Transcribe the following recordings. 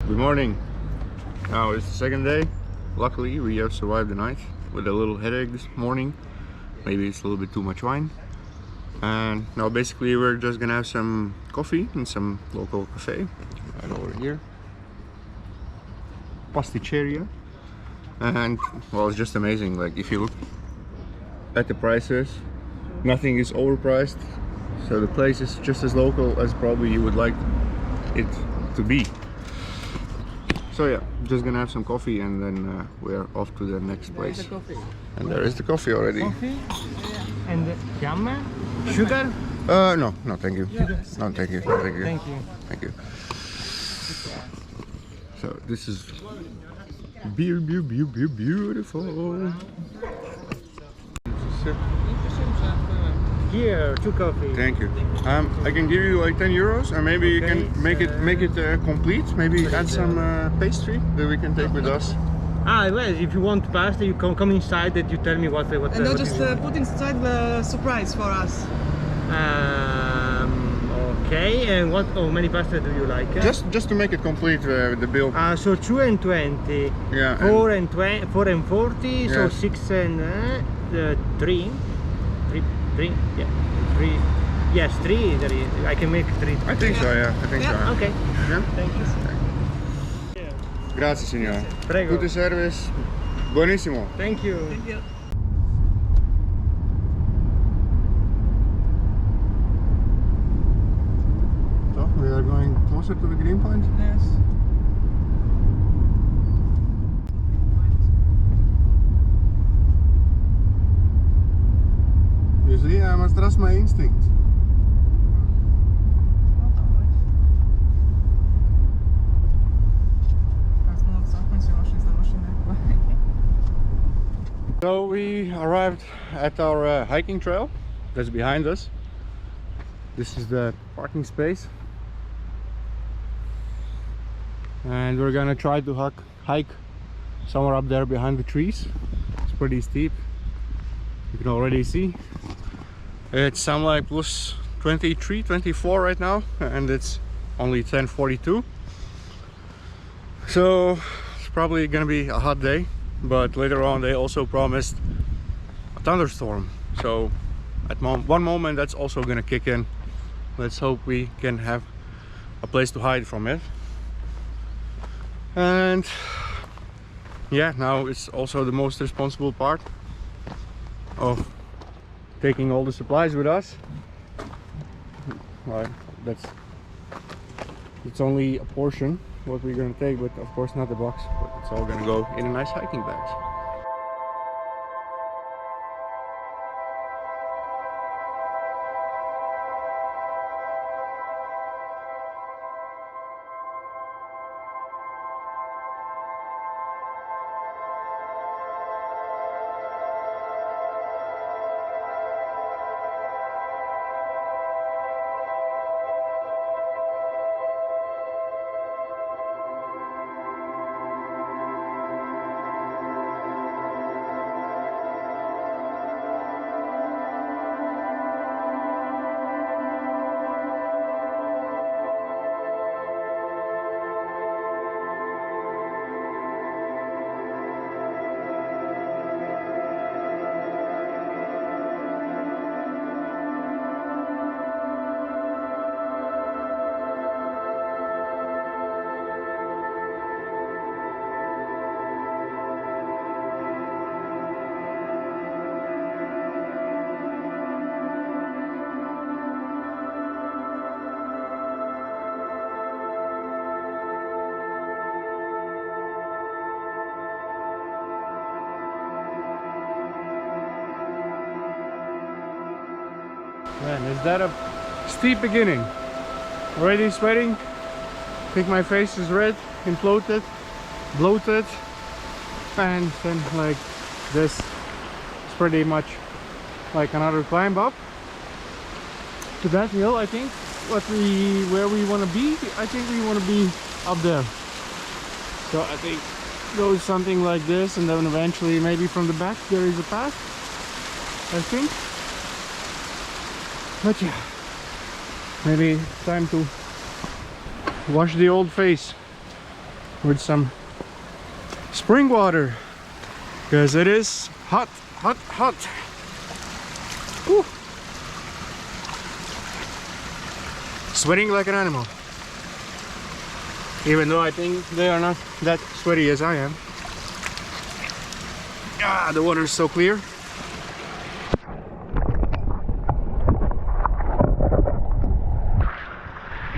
Good morning. Now it's the second day. Luckily we have survived the night with a little headache this morning. Maybe it's a little bit too much wine. And now basically we're just gonna have some coffee in some local cafe right over here. Pasticceria. And well, it's just amazing. Like if you look at the prices, nothing is overpriced. So the place is just as local as probably you would like it to be. So yeah, just gonna have some coffee and then we're off to the next place. And there is the coffee already. Coffee? And yum? Sugar? No, thank you. No, thank you. Thank you. Thank you. Thank you. So this is beautiful. Here, 2 coffee. Thank you. I can give you like 10 euros, and maybe you can make it complete. Maybe add some pastry that we can take with us. Ah, well, if you want pasta, you come inside and you tell me what. And they'll just put inside the surprise for us. Okay. And what? How many pasta do you like? Just to make it complete with the bill. So 2 and 20. Yeah. 4 and 20. 4 and 40. Yeah. So 6 and 3. 3. Yeah. 3. Yes, 3. I can make 3. I think so. Yeah. I think so. Yeah. Okay. Yeah. Thank you. Grazie signore. Prego. Tutti service. Buonissimo. Thank you. Thank you. So we are going closer to the green point. Yes. You see, I must trust my instincts. So we arrived at our hiking trail that's behind us. This is the parking space. And we're gonna try to hike somewhere up there behind the trees. It's pretty steep. You can already see. It's some like plus 23, 24 right now, and it's only 10:42. So it's probably gonna be a hot day, but later on they also promised a thunderstorm. So at one moment that's also gonna kick in. Let's hope we can have a place to hide from it. And yeah, now it's also the most responsible part of taking all the supplies with us. Well, it's only a portion what we're gonna take, but of course not the box, but it's all gonna go in a nice hiking bags. Man, is that a steep beginning? Already sweating. I think my face is red, bloated, and then like this is pretty much like another climb up to that hill. I think where we want to be. I think we want to be up there. So I think goes something like this, and then eventually maybe from the back there is a path, I think. But yeah, maybe time to wash the old face with some spring water because it is hot, hot, hot. Woo. Sweating like an animal, even though I think they are not that sweaty as I am. Ah, the water is so clear.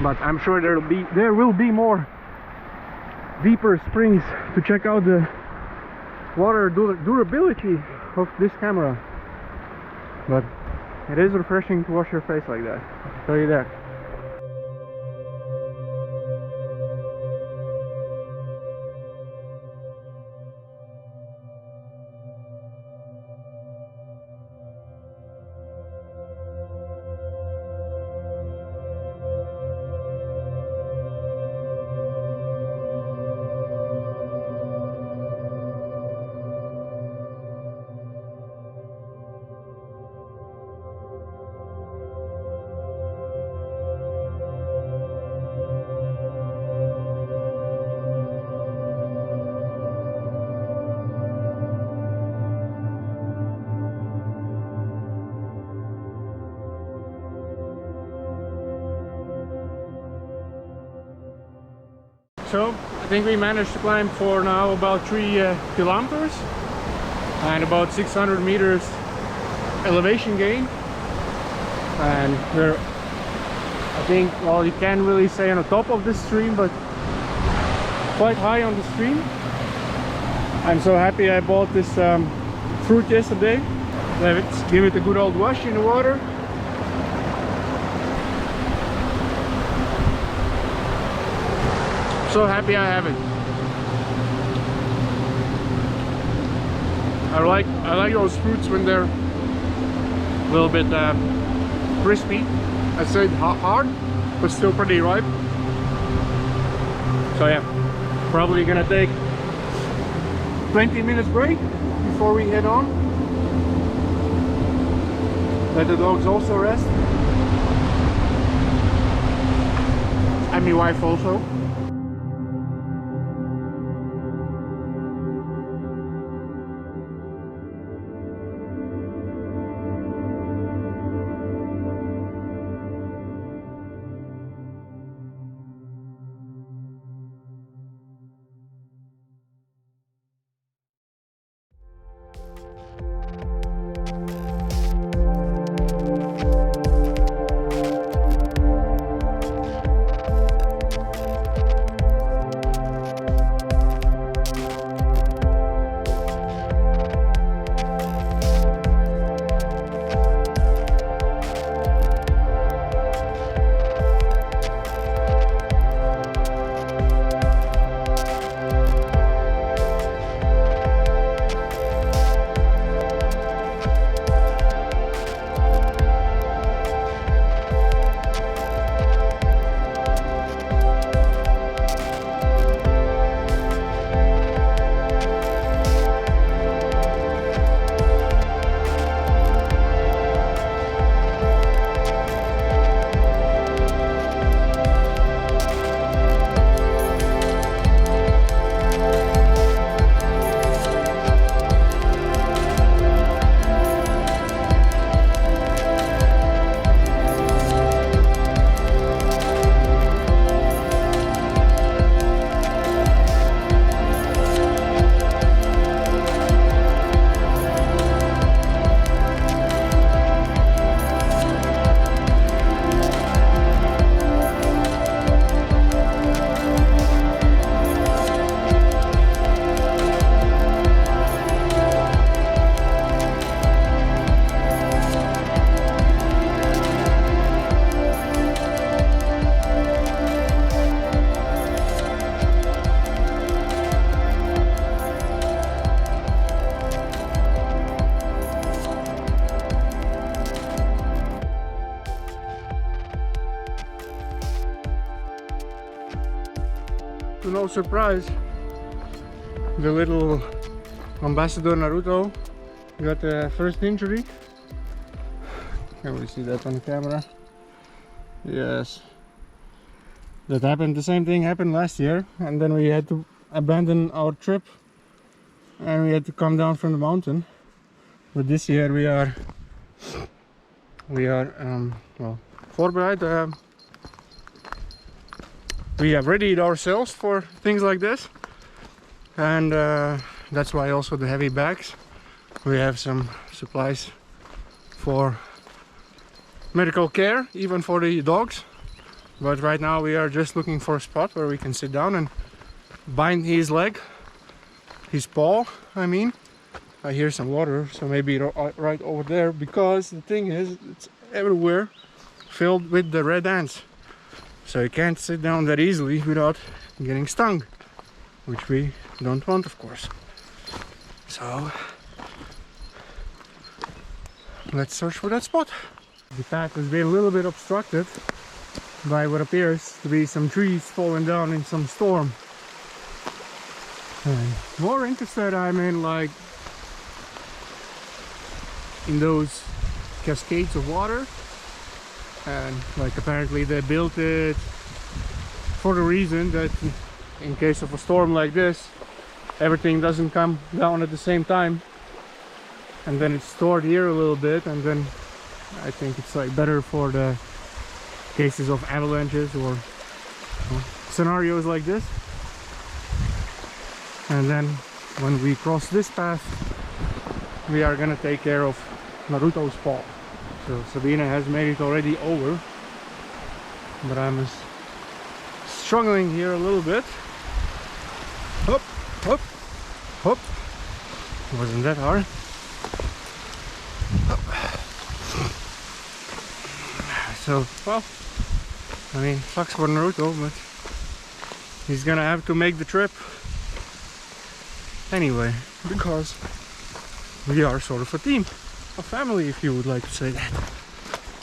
But I'm sure there will be more deeper springs to check out the water durability of this camera. But it is refreshing to wash your face like that, I'll tell you that. So I think we managed to climb for now about 3 kilometers and about 600 meters elevation gain, and we're, I think, well, you can't really say on the top of the stream, but quite high on the stream. I'm so happy I bought this fruit yesterday. Let's give it a good old wash in the water. So happy I have it. I like those fruits when they're a little bit crispy. I said hard, but still pretty ripe. So yeah, probably gonna take 20 minutes break before we head on. Let the dogs also rest. And my wife also. To no surprise, the little Ambassador Naruto got the first injury. Can we see that on camera? Yes. that happened. The same thing happened last year, and then we had to abandon our trip and we had to come down from the mountain. But this year we are well, voorbereid. We have readied ourselves for things like this, and that's why also the heavy bags. We have some supplies for medical care, even for the dogs. But right now we are just looking for a spot where we can sit down and bind his leg, his paw, I mean. I hear some water, so maybe right over there, because the thing is, it's everywhere filled with the red ants. So you can't sit down that easily without getting stung, which we don't want, of course. So let's search for that spot. The path has been a little bit obstructed by what appears to be some trees falling down in some storm. And more interested I'm in, like, in those cascades of water, and like apparently they built it for the reason that in case of a storm like this, everything doesn't come down at the same time, and then it's stored here a little bit, and then I think it's like better for the cases of avalanches or scenarios like this. And then when we cross this path, we are gonna take care of Naruto's paw. So Sabina has made it already over, but I'm struggling here a little bit. Hop, hop, hop. Wasn't that hard? So, well, I mean, sucks for Naruto, but he's gonna have to make the trip anyway, because we are sort of a team, a family, if you would like to say that.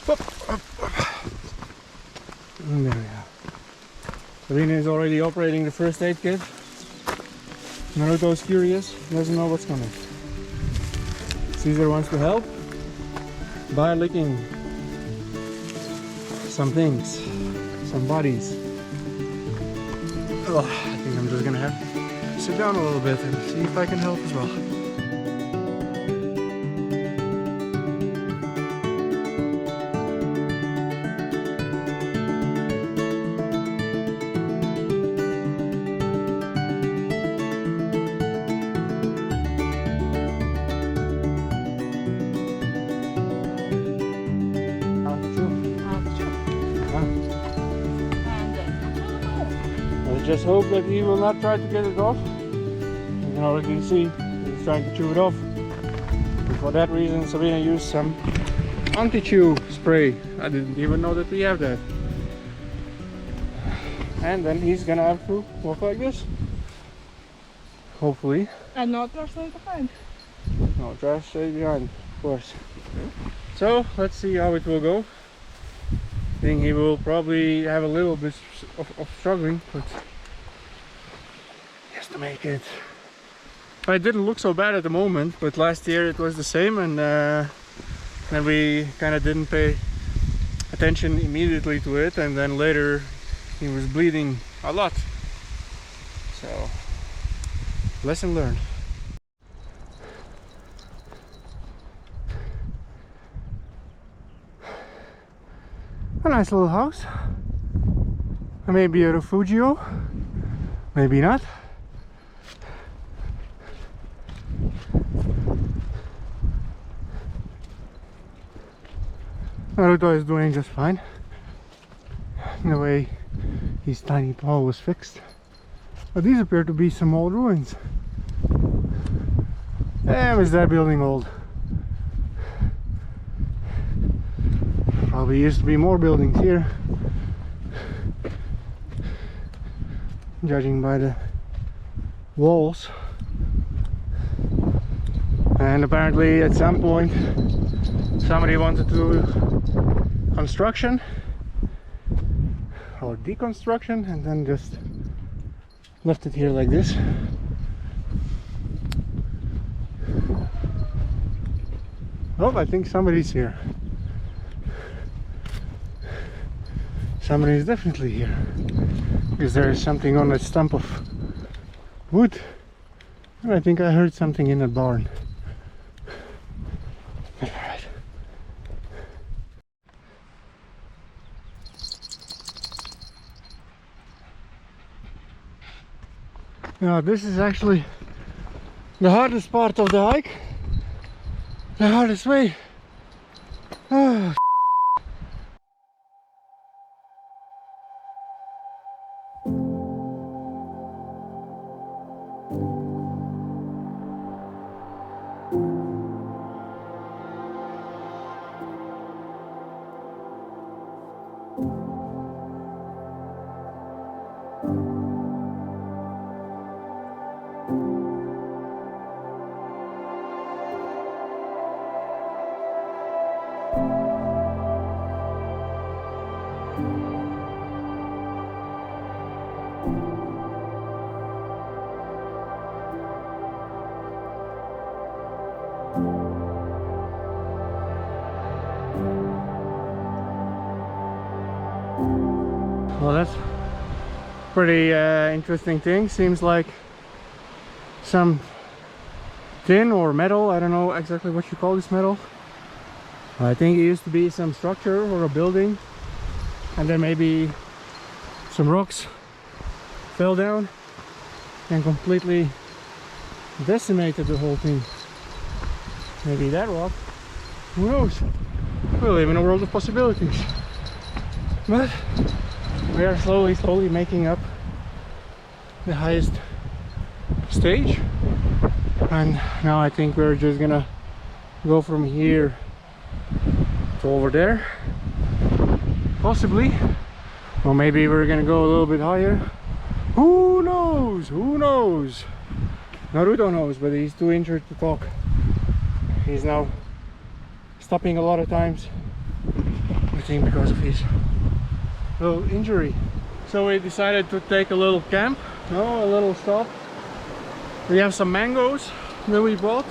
Up, up, up. And there we are. Sabina is already operating the first aid kit. Naruto is curious, doesn't know what's coming. Caesar wants to help by licking some things, some bodies. Oh, I think I'm just gonna have to sit down a little bit and see if I can help as well. Just hope that he will not try to get it off. You can already see he's trying to chew it off. And for that reason, Sabina used some anti-chew spray. I didn't even know that we have that. And then he's gonna have to walk like this. Hopefully. And not trash left behind. No trash stay behind, of course. So let's see how it will go. I think he will probably have a little bit of struggling, but he has to make it. It didn't look so bad at the moment, but last year it was the same, and then we kind of didn't pay attention immediately to it, and then later he was bleeding a lot. So, lesson learned. A nice little house. Maybe a refugio, maybe not. Naruto is doing just fine. The way his tiny paw was fixed. But these appear to be some old ruins. Damn, is that building old? Probably used to be more buildings here, judging by the walls. And apparently at some point somebody wanted to do construction or deconstruction and then just left it here like this. Oh, I think somebody's here. Somebody is definitely here. because there is something on a stump of wood, and I think I heard something in the barn. Alright. Now this is actually the hardest part of the hike, the hardest way. Oh. Well, that's pretty interesting thing. Seems like some tin or metal. I don't know exactly what you call this metal. I think it used to be some structure or a building, and then maybe some rocks fell down and completely decimated the whole thing. Maybe that rock. Who knows? We live in a world of possibilities. But we are slowly making up the highest stage, and now I think we're just gonna go from here to over there, possibly, or maybe we're gonna go a little bit higher. Who knows? Who knows? Naruto knows, but he's too injured to talk. He's now stopping a lot of times, I think because of his little injury. So we decided to take a little camp, a little stop. We have some mangoes that we bought.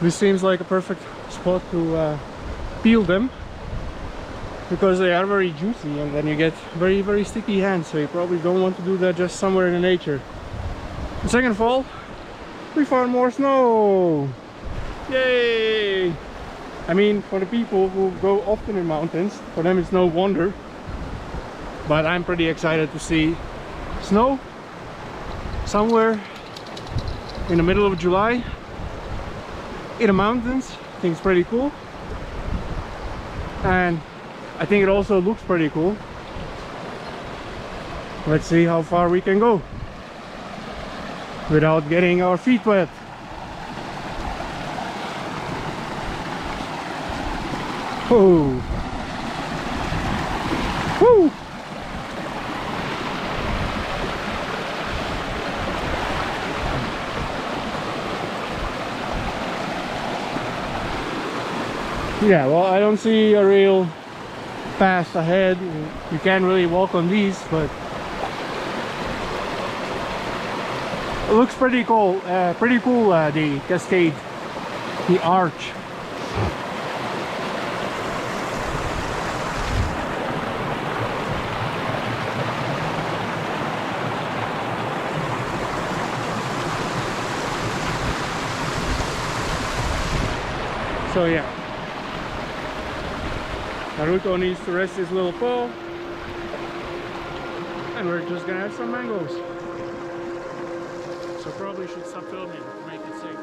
This seems like a perfect spot to peel them, because they are very juicy, and then you get very sticky hands, so you probably don't want to do that just somewhere in the nature. The second of all, we found more snow. Yay! I mean, for the people who go often in mountains, for them it's no wonder, but I'm pretty excited to see snow somewhere in the middle of July in the mountains. I think it's pretty cool, and I think it also looks pretty cool. Let's see how far we can go without getting our feet wet. Oh. Woo! Yeah, well, I don't see a real path ahead. You can't really walk on these, but it looks pretty cool. The cascade, the arch. So yeah, Naruto needs to rest his little paw, and we're just gonna have some mangoes. So probably should stop filming to make it safe.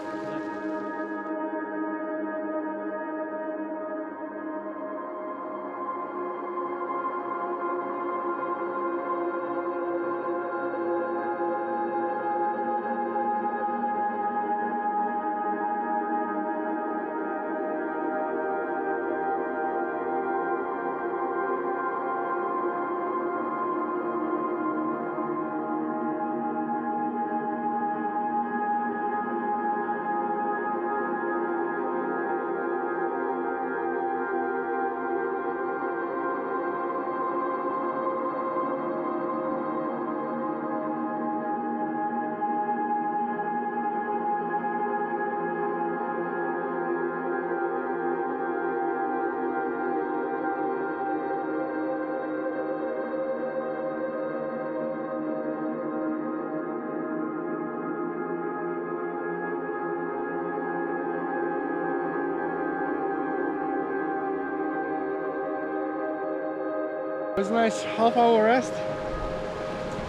It's a nice half-hour rest.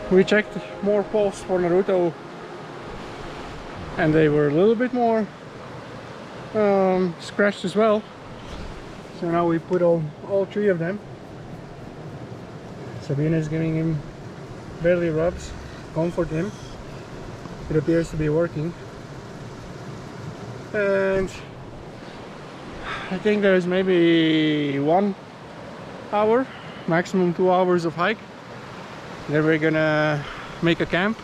We checked more posts for Naruto, and they were a little bit more scratched as well. So now we put on all 3 of them. Sabina is giving him belly rubs, comfort him. It appears to be working. And I think there's maybe 1 hour, maximum 2 hours of hike. Then we're gonna make a camp.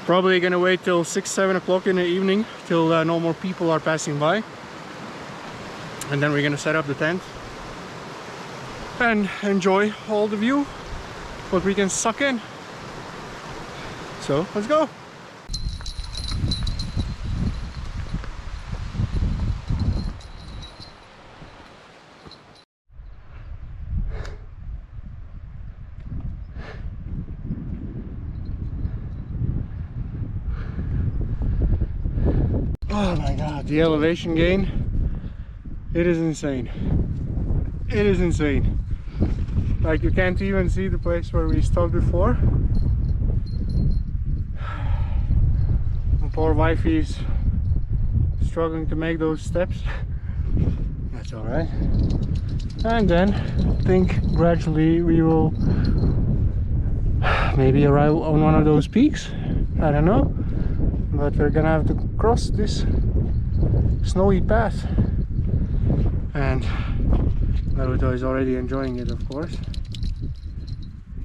Probably gonna wait till 6-7 o'clock in the evening till no more people are passing by, and then we're gonna set up the tent and enjoy all the view what we can suck in. So let's go. Oh my god, the elevation gain, it is insane. It is insane. Like, you can't even see the place where we stopped before. My poor wifey's struggling to make those steps. That's alright. And then I think gradually we will maybe arrive on one of those peaks. I don't know. But we're gonna have to cross this snowy path, and Naruto is already enjoying it, of course.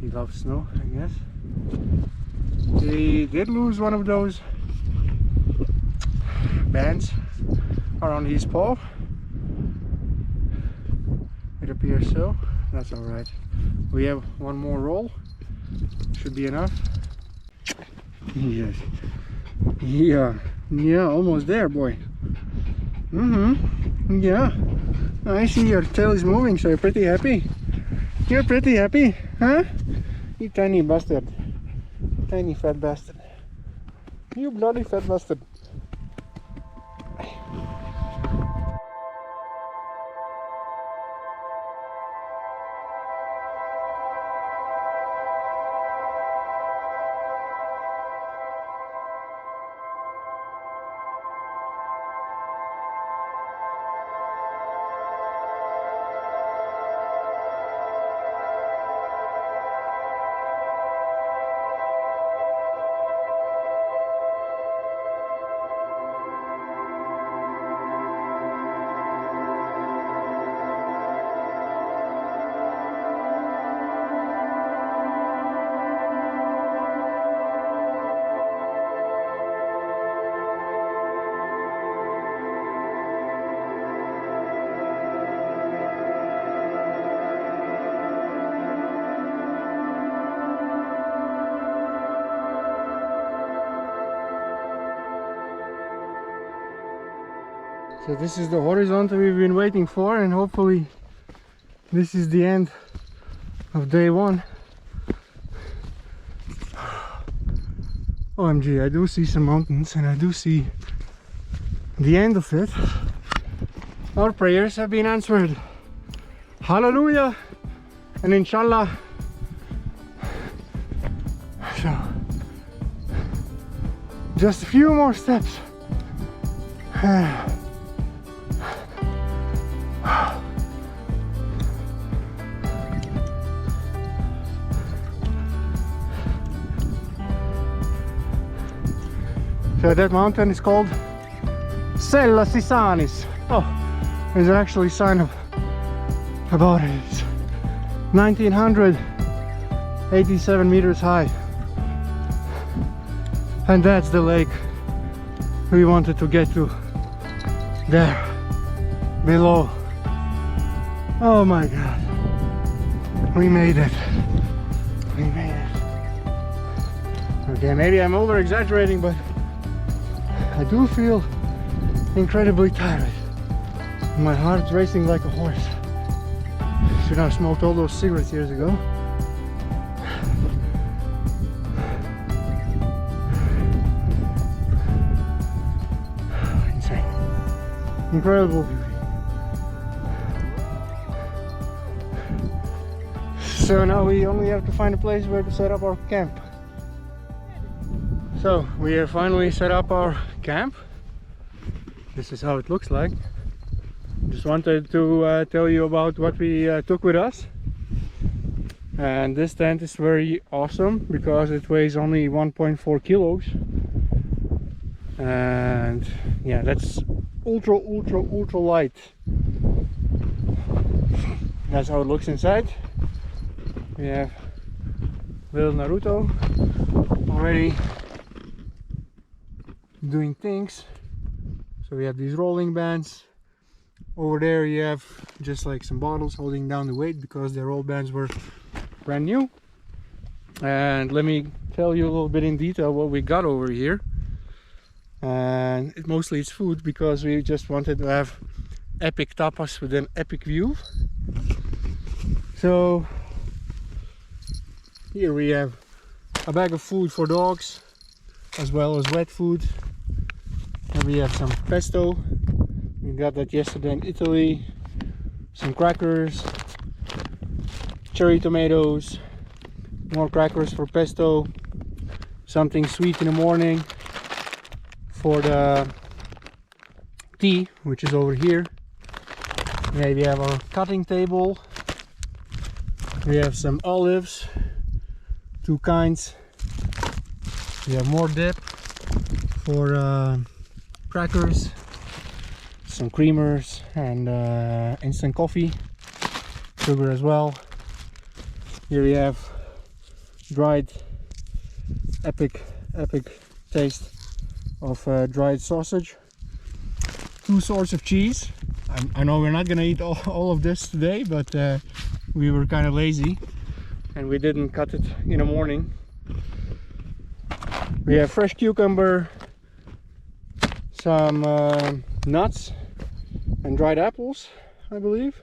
He loves snow, I guess. He did lose one of those bands around his paw. It appears so. That's alright. We have 1 more roll. Should be enough. Yes. Yeah, almost there, boy. Yeah, I see your tail is moving, so you're pretty happy. You're pretty happy, huh? You tiny bastard. Tiny fat bastard. You bloody fat bastard. So this is the horizontal we've been waiting for, and hopefully this is the end of day 1. OMG, I do see some mountains, and I do see the end of it. Our prayers have been answered. Hallelujah and inshallah. So just a few more steps. So that mountain is called Sella Sissanis. Oh, there's actually a sign about it. It's 1987 meters high. And that's the lake we wanted to get to. There, below. Oh my god. We made it. We made it. Okay, maybe I'm over exaggerating, but I do feel incredibly tired. My heart's racing like a horse. Should have smoked all those cigarettes years ago. Insane. Incredible beauty. So now we only have to find a place where to set up our camp. So we have finally set up our camp. This is how it looks like. Just wanted to tell you about what we took with us. And this tent is very awesome because it weighs only 1.4 kilos. And yeah, that's ultra light. That's how it looks inside. We have little Naruto already doing things. So we have these rolling bands. Over there you have just like some bottles holding down the weight because the roll bands were brand new. And let me tell you a little bit in detail what we got over here. And mostly it's food because we just wanted to have epic tapas with an epic view. So here we have a bag of food for dogs as well as wet food. And we have some pesto. We got that yesterday in Italy. Some crackers, cherry tomatoes, more crackers for pesto, something sweet in the morning for the tea, which is over here. Yeah, we have our cutting table. We have some olives, two kinds. We have more dip for crackers, some creamers, and instant coffee, sugar as well. Here we have dried epic taste of dried sausage, two sorts of cheese. I know we're not gonna eat all of this today, but we were kind of lazy and we didn't cut it in the morning. We have fresh cucumber, some nuts and dried apples, I believe.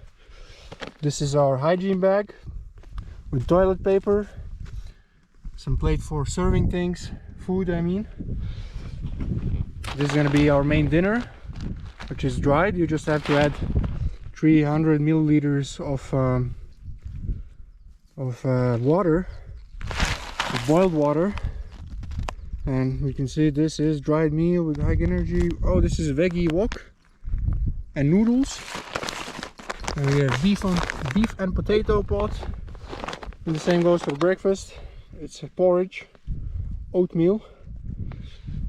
This is our hygiene bag with toilet paper, some plate for serving things, food I mean. This is gonna be our main dinner, which is dried. You just have to add 300 milliliters of water, of boiled water. And we can see this is dried meal with high energy. Oh, this is veggie wok and noodles. And we have beef and potato pot. And the same goes for breakfast. It's a porridge, oatmeal.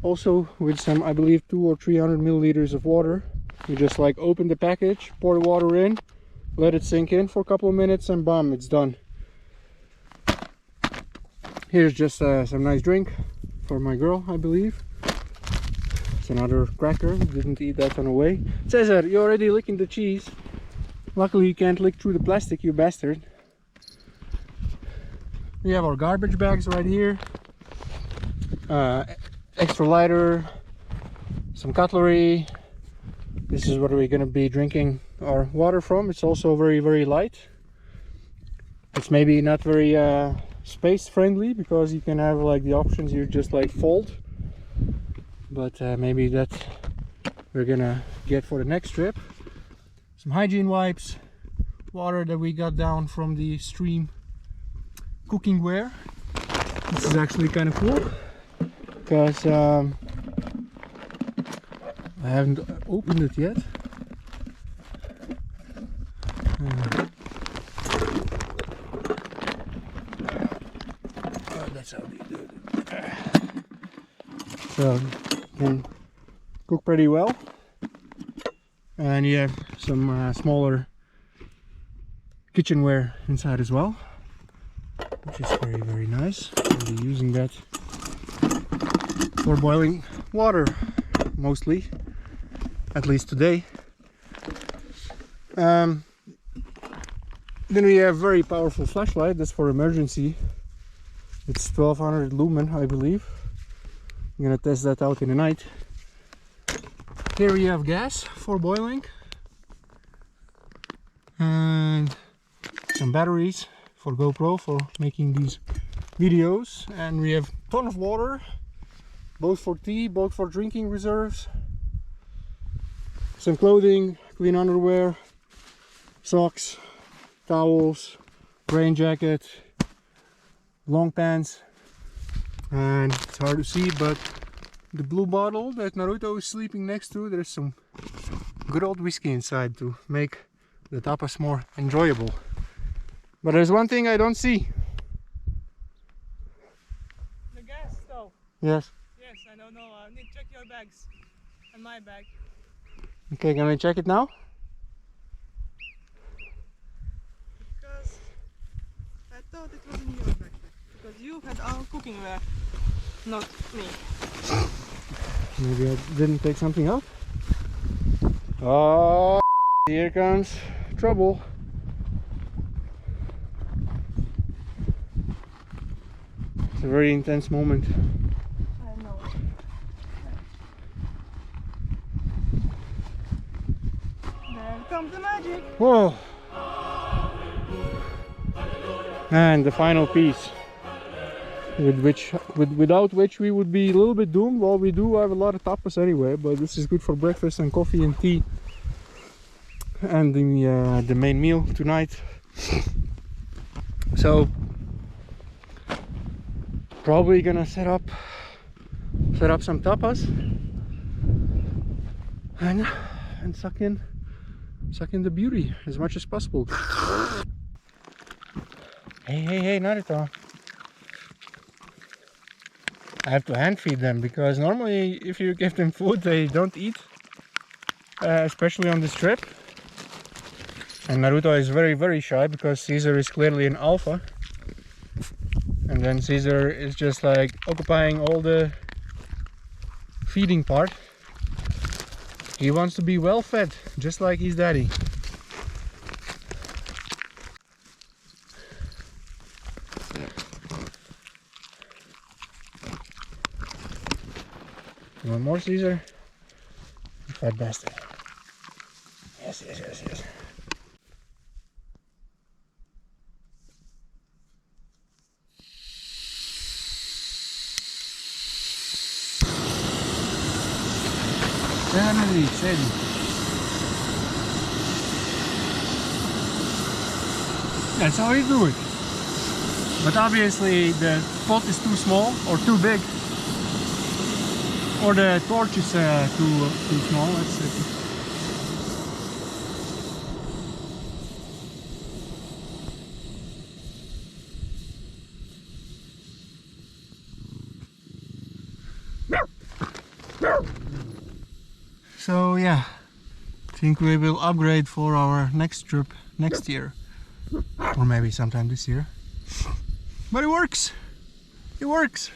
Also with some, I believe, 200 or 300 milliliters of water. You just like open the package, pour the water in, let it sink in for a couple of minutes, and bam, it's done. Here's just some nice drink for my girl, I believe. It's another cracker. Didn't eat that on the way. Caesar, you're already licking the cheese. Luckily you can't lick through the plastic, you bastard. We have our garbage bags right here. Extra lighter, some cutlery. This is what we're gonna be drinking our water from. It's also very light. It's maybe not very space friendly because you can have like the options you just like fold, but maybe that we're gonna get for the next trip. Some hygiene wipes, water that we got down from the stream, cooking ware. This is actually kind of cool because I haven't opened it yet. That's how you do it. So you can cook pretty well, and you have some smaller kitchenware inside as well, which is very nice. I'll be using that for boiling water mostly, at least today. Then we have very powerful flashlight. That's for emergency. It's 1200 lumen, I believe. I'm gonna test that out in the night. Here we have gas for boiling and some batteries for GoPro for making these videos, and we have a ton of water, both for tea, both for drinking reserves, some clothing, clean underwear, socks, towels, rain jacket, long pants, and it's hard to see, but the blue bottle that Naruto is sleeping next to, there's some good old whiskey inside to make the tapas more enjoyable. But there's one thing I don't see. The gas stove. Yes. Yes, I don't know. I need to check your bags and my bag. Okay, can we check it now? Because I thought it was in your backpack. Because you had all cooking wear, not me. Maybe I didn't take something out. Oh, here comes trouble. It's a very intense moment. I know. There comes the magic. Whoa! And the final piece, without which we would be a little bit doomed. Well, we do have a lot of tapas anyway, but this is good for breakfast and coffee and tea, and the main meal tonight. So probably gonna set up some tapas and suck in the beauty as much as possible. Hey, Naruto. I have to hand feed them, because normally if you give them food they don't eat, especially on this trip. And Naruto is very shy because Caesar is clearly an alpha, and then Caesar is just like occupying all the feeding part. He wants to be well fed, just like his daddy. You want more, Caesar? You fat bastard. Yes. Steady. That's how you do it. But obviously the pot is too small or too big, or the torch is too small. That's it. So yeah, I think we will upgrade for our next trip next year, or maybe sometime this year. But it works! It works!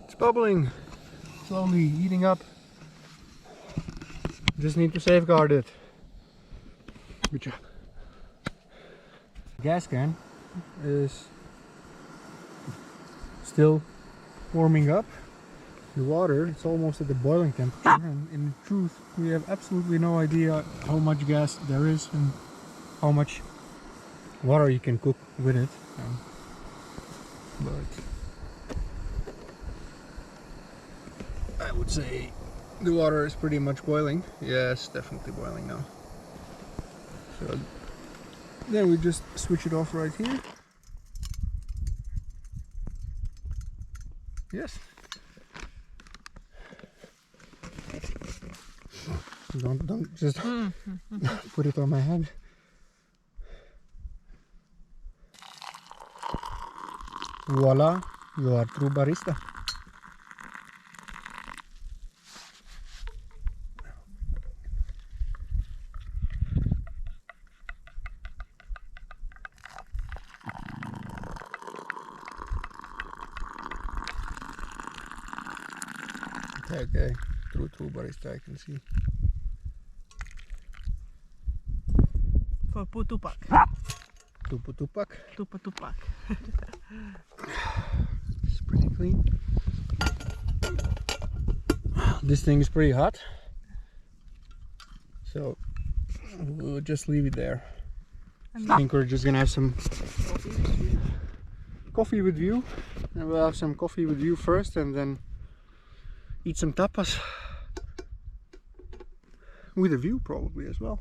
It's bubbling, slowly heating up. Just need to safeguard it. Good job. The gas can is still warming up. The water, it's almost at the boiling temperature, and in truth we have absolutely no idea how much gas there is and how much water you can cook with it. But I would say the water is pretty much boiling. Yes, definitely boiling now. So then we just switch it off right here. Yes. Don't just put it on my head. Voila, you are true barista. Okay, true barista, I can see. For putupak. Tupak. Tupak. It's pretty clean. This thing is pretty hot, so we'll just leave it there. I think we're just gonna have some coffee with you, and we'll have some coffee with you first, and then eat some tapas with a view probably as well.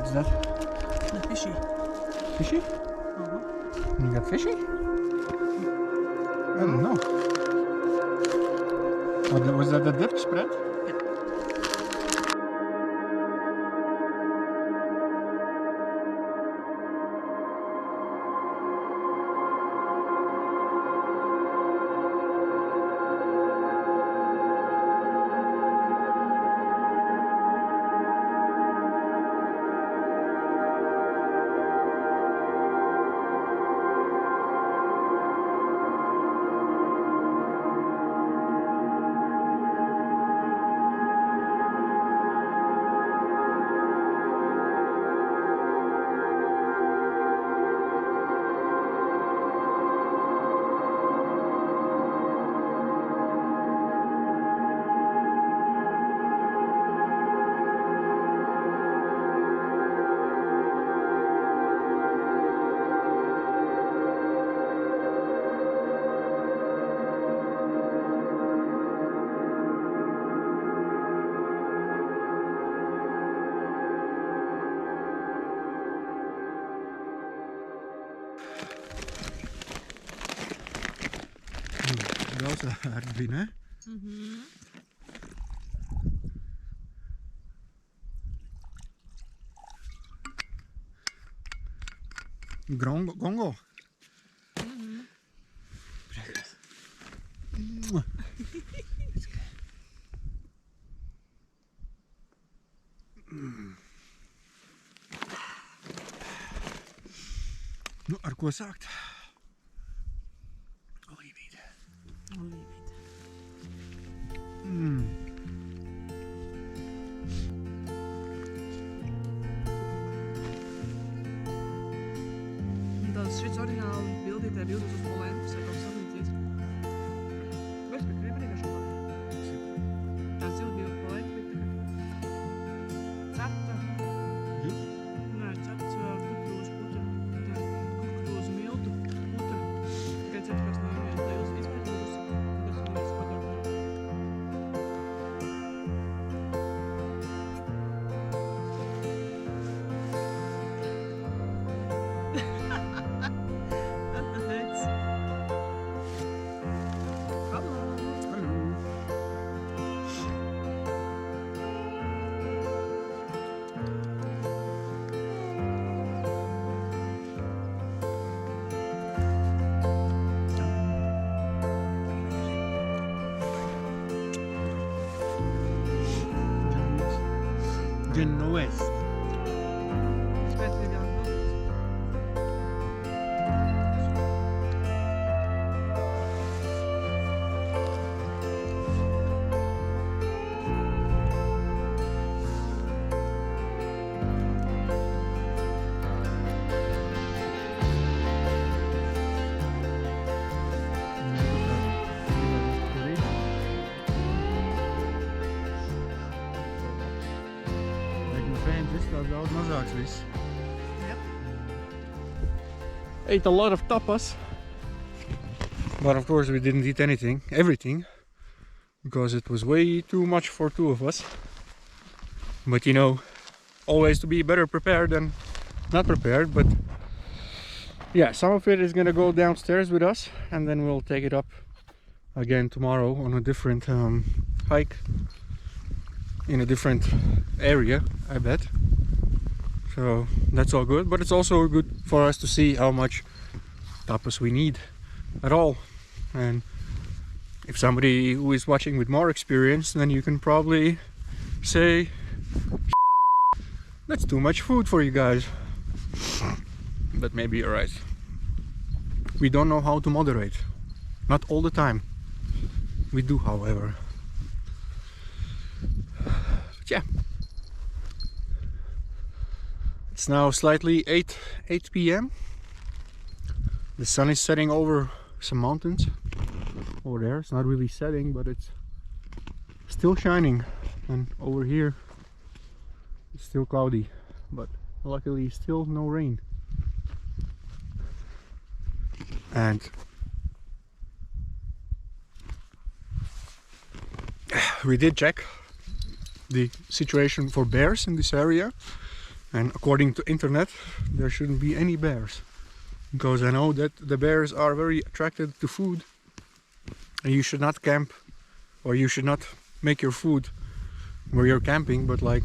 What's that? The fishy. Fishy? You got fishy? I don't know. Oh, was that the dip spread? Dat was hard binnen. Gongo. Nu, arko sagt. Dat is zoiets original beeld dit beeld is op Holland, zeg ik zelf niet eens. Best bekrepen ik zo. Dat is heel veel Holland weet ik. Dat. Nou, dat koekroos poeder. Koekroos meel te poeder. Ik heb het vast niet meer. Dat is iets met roos. Dat is nice wat ook. Genoese. Spet weer dan. Yep. Ate a lot of tapas, but of course we didn't eat everything, because it was way too much for two of us. But you know, always to be better prepared than not prepared. But yeah, some of it is gonna go downstairs with us, and then we'll take it up again tomorrow on a different hike in a different area, I bet. So that's all good, but it's also good for us to see how much tapas we need at all. And if somebody who is watching with more experience, then you can probably say, that's too much food for you guys. But maybe you're right. We don't know how to moderate. Not all the time. We do, however. But yeah. It's now slightly 8 p.m. The sun is setting over some mountains over there. It's not really setting, but it's still shining. And over here it's still cloudy, but luckily still no rain. And we did check the situation for bears in this area, And according to internet, there shouldn't be any bears, because I know that the bears are very attracted to food, and you should not camp, or you should not make your food where you're camping, but like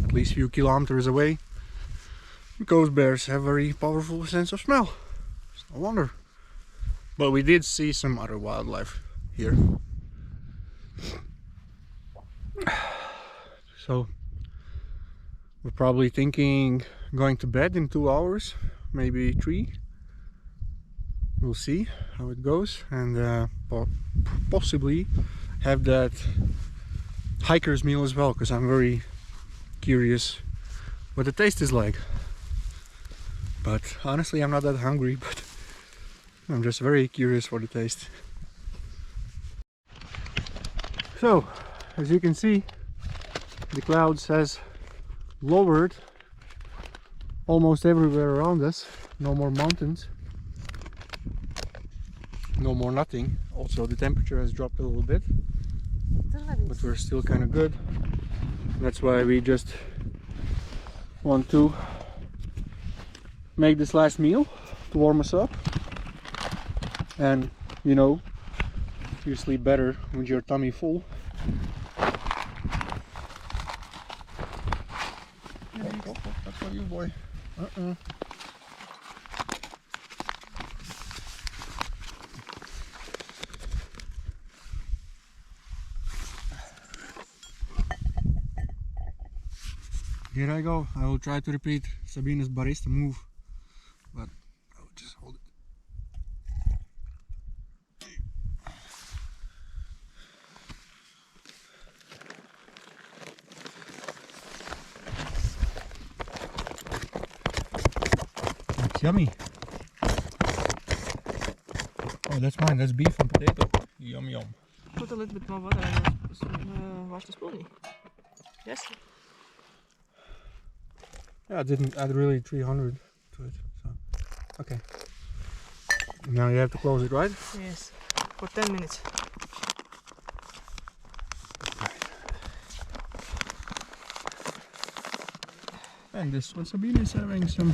at least a few kilometers away, because bears have very powerful sense of smell. It's no wonder. But we did see some other wildlife here. So we're probably thinking going to bed in 2 hours, maybe 3. We'll see how it goes, and possibly have that hiker's meal as well, because I'm very curious what the taste is like. But honestly, I'm not that hungry, but I'm just very curious for the taste. So, as you can see, the clouds has lowered almost everywhere around us. No more mountains, no more nothing. Also, the temperature has dropped a little bit, but we're still kind of good. That's why we just want to make this last meal to warm us up. And you know, you sleep better with your tummy full. That's for you, boy. Here I go. I will try to repeat Sabina's barista move, but I will just hold it. That's yummy. Oh, that's mine. That's beef and potato. Yum yum. Put a little bit more water and wash the spoon. Yes. Yeah, I didn't add really 300 to it, so okay. Now you have to close it, right? Yes. For 10 minutes. And this one, Sabina is having some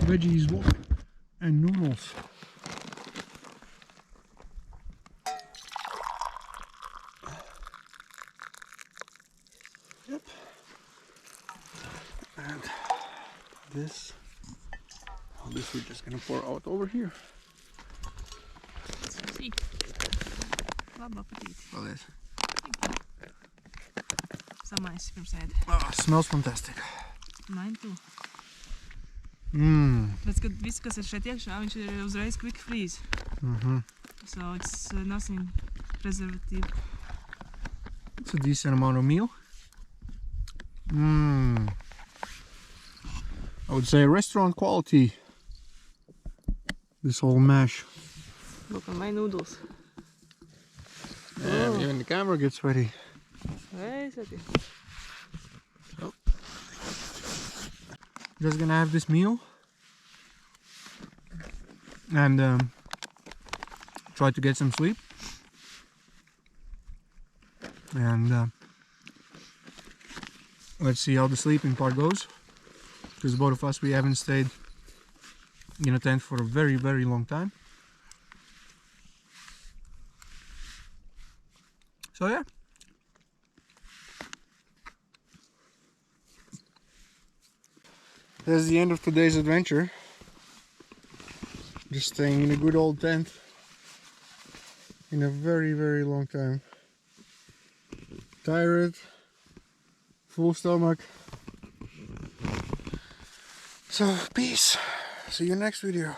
veggies wok and noodles. Yep. And this, oh, this we're just gonna pour out over here. See. Labu appetit. Paldies. Samais pirms ēd. Oh, smells fantastic. Mine too. Mmm. Redz, ka viss, kas ir šeit iekšā, viņš ir uzreiz quick freeze. So it's nothing preservative. It's a decent amount of meal. Mmm. I would say restaurant quality. This whole mash. Look at my noodles. And even the camera gets sweaty. Very sweaty. So, just gonna have this meal and try to get some sleep. And let's see how the sleeping part goes, because both of us, we haven't stayed in a tent for a very, very long time. So yeah. That's the end of today's adventure. Just staying in a good old tent in a very, very long time. Tired, full stomach. So peace. See you next video.